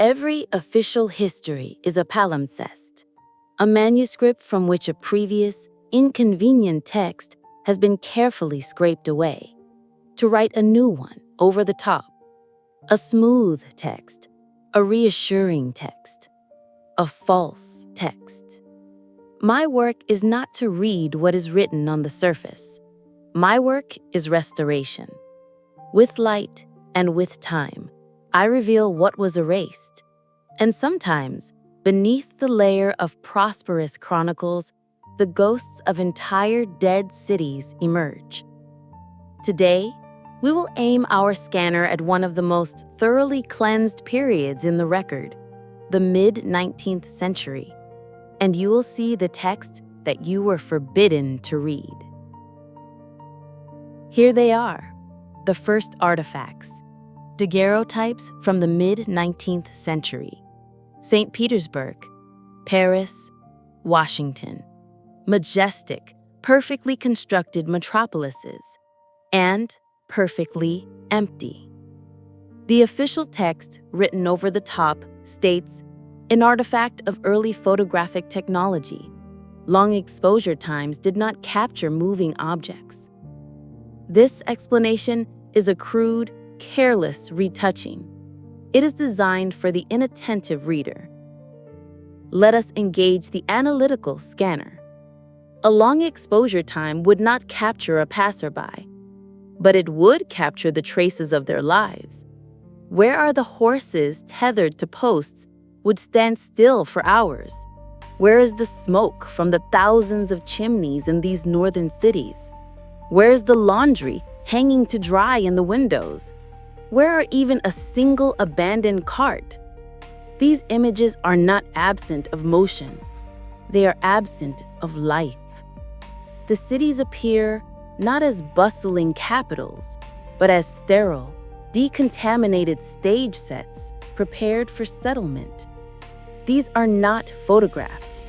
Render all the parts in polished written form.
Every official history is a palimpsest, a manuscript from which a previous, inconvenient text has been carefully scraped away, to write a new one over the top. A smooth text, a reassuring text, a false text. My work is not to read what is written on the surface. My work is restoration. With light and with time, I reveal what was erased. And sometimes, beneath the layer of prosperous chronicles, the ghosts of entire dead cities emerge. Today, we will aim our scanner at one of the most thoroughly cleansed periods in the record, the mid-19th century, and you will see the text that you were forbidden to read. Here they are, the first artifacts, Daguerreotypes from the mid-19th century, St. Petersburg, Paris, Washington, majestic, perfectly constructed metropolises, and perfectly empty. The official text written over the top states, an artifact of early photographic technology. Long exposure times did not capture moving objects. This explanation is a crude, careless retouching. It is designed for the inattentive reader. Let us engage the analytical scanner. A long exposure time would not capture a passerby, but it would capture the traces of their lives. Where are the horses tethered to posts would stand still for hours? Where is the smoke from the thousands of chimneys in these northern cities? Where is the laundry hanging to dry in the windows? Where are even a single abandoned cart? These images are not absent of motion. They are absent of life. The cities appear not as bustling capitals, but as sterile, decontaminated stage sets prepared for settlement. These are not photographs.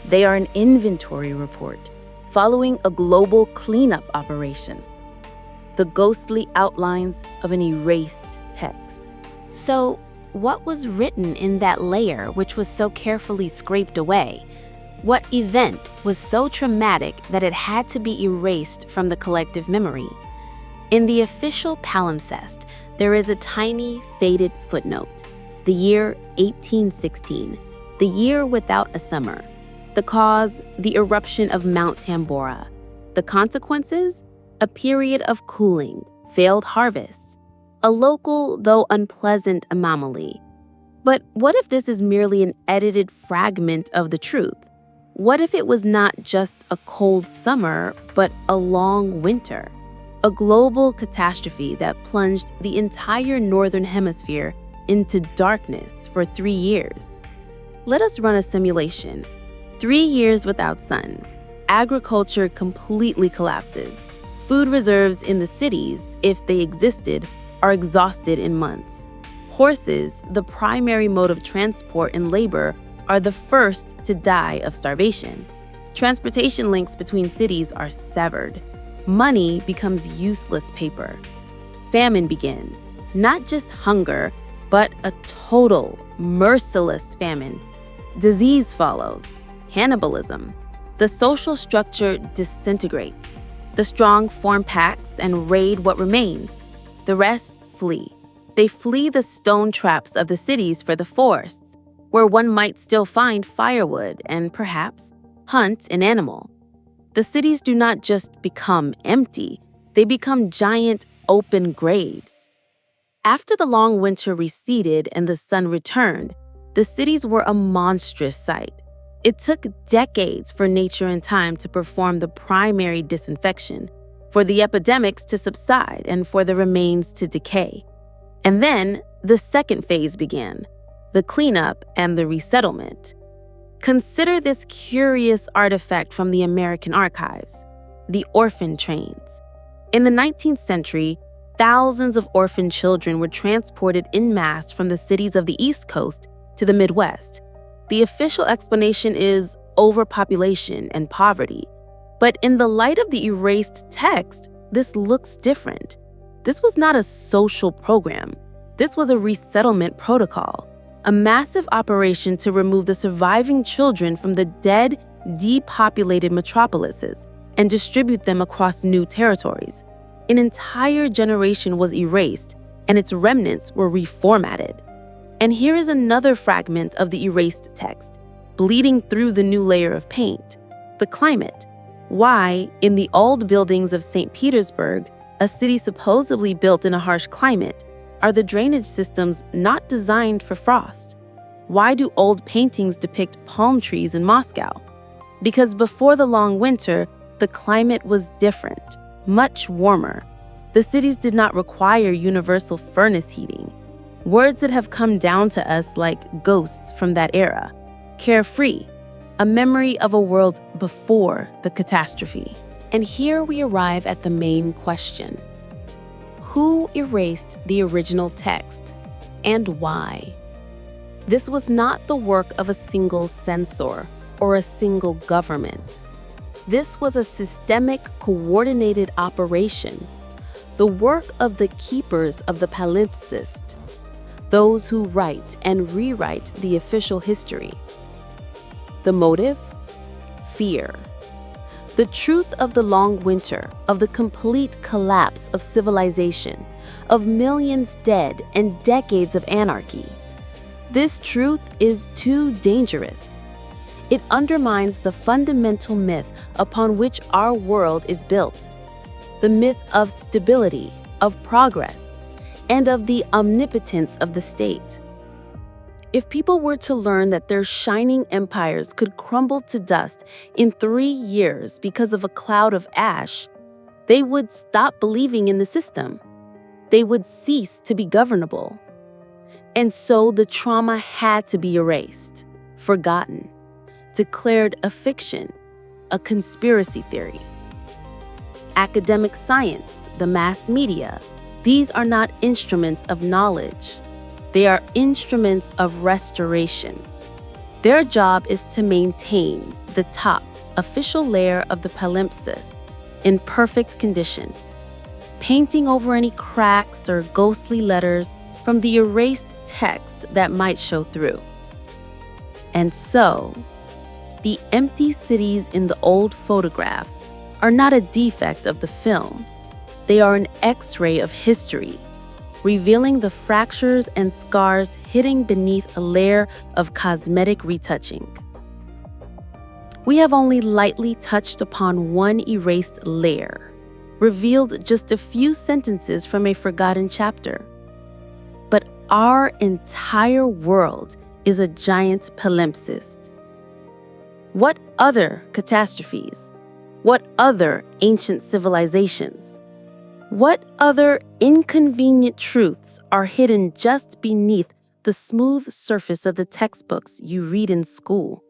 They are an inventory report following a global cleanup operation. The ghostly outlines of an erased text. So, what was written in that layer which was so carefully scraped away? What event was so traumatic that it had to be erased from the collective memory? In the official palimpsest, there is a tiny, faded footnote. The year 1816, the year without a summer. The cause, the eruption of Mount Tambora. The consequences, a period of cooling, failed harvests, a local, though unpleasant, anomaly. But what if this is merely an edited fragment of the truth? What if it was not just a cold summer, but a long winter? A global catastrophe that plunged the entire northern hemisphere into darkness for 3 years. Let us run a simulation. 3 years without sun. Agriculture completely collapses. Food reserves in the cities, if they existed, are exhausted in months. Horses, the primary mode of transport and labor, are the first to die of starvation. Transportation links between cities are severed. Money becomes useless paper. Famine begins, not just hunger, but a total, merciless famine. Disease follows, cannibalism. The social structure disintegrates. The strong form packs and raid what remains. The rest flee. They flee the stone traps of the cities for the forests, where one might still find firewood and perhaps hunt an animal. The cities do not just become empty, they become giant open graves. After the long winter receded and the sun returned, the cities were a monstrous sight. It took decades for nature and time to perform the primary disinfection, for the epidemics to subside and for the remains to decay. And then the second phase began, the cleanup and the resettlement. Consider this curious artifact from the American archives, the orphan trains. In the 19th century, thousands of orphan children were transported en masse from the cities of the East Coast to the Midwest. The official explanation is overpopulation and poverty. But in the light of the erased text, this looks different. This was not a social program. This was a resettlement protocol, a massive operation to remove the surviving children from the dead, depopulated metropolises and distribute them across new territories. An entire generation was erased, and its remnants were reformatted. And here is another fragment of the erased text, bleeding through the new layer of paint: the climate. Why, in the old buildings of St. Petersburg, a city supposedly built in a harsh climate, are the drainage systems not designed for frost? Why do old paintings depict palm trees in Moscow? Because before the long winter, the climate was different, much warmer. The cities did not require universal furnace heating. Words that have come down to us like ghosts from that era. Carefree, a memory of a world before the catastrophe. And here we arrive at the main question. Who erased the original text, and why? This was not the work of a single censor or a single government. This was a systemic, coordinated operation, the work of the keepers of the palimpsest, those who write and rewrite the official history. The motive? Fear. The truth of the long winter, of the complete collapse of civilization, of millions dead and decades of anarchy. This truth is too dangerous. It undermines the fundamental myth upon which our world is built, the myth of stability, of progress, and of the omnipotence of the state. If people were to learn that their shining empires could crumble to dust in 3 years because of a cloud of ash, they would stop believing in the system. They would cease to be governable. And so the trauma had to be erased, forgotten, declared a fiction, a conspiracy theory. Academic science, the mass media, these are not instruments of knowledge. They are instruments of restoration. Their job is to maintain the top, official layer of the palimpsest in perfect condition, painting over any cracks or ghostly letters from the erased text that might show through. And so, the empty cities in the old photographs are not a defect of the film. They are an X-ray of history, revealing the fractures and scars hidden beneath a layer of cosmetic retouching. We have only lightly touched upon one erased layer, revealed just a few sentences from a forgotten chapter. But our entire world is a giant palimpsest. What other catastrophes? What other ancient civilizations? What other inconvenient truths are hidden just beneath the smooth surface of the textbooks you read in school?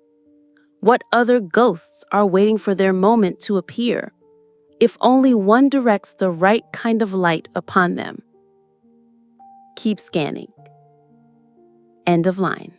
What other ghosts are waiting for their moment to appear, if only one directs the right kind of light upon them? Keep scanning. End of line.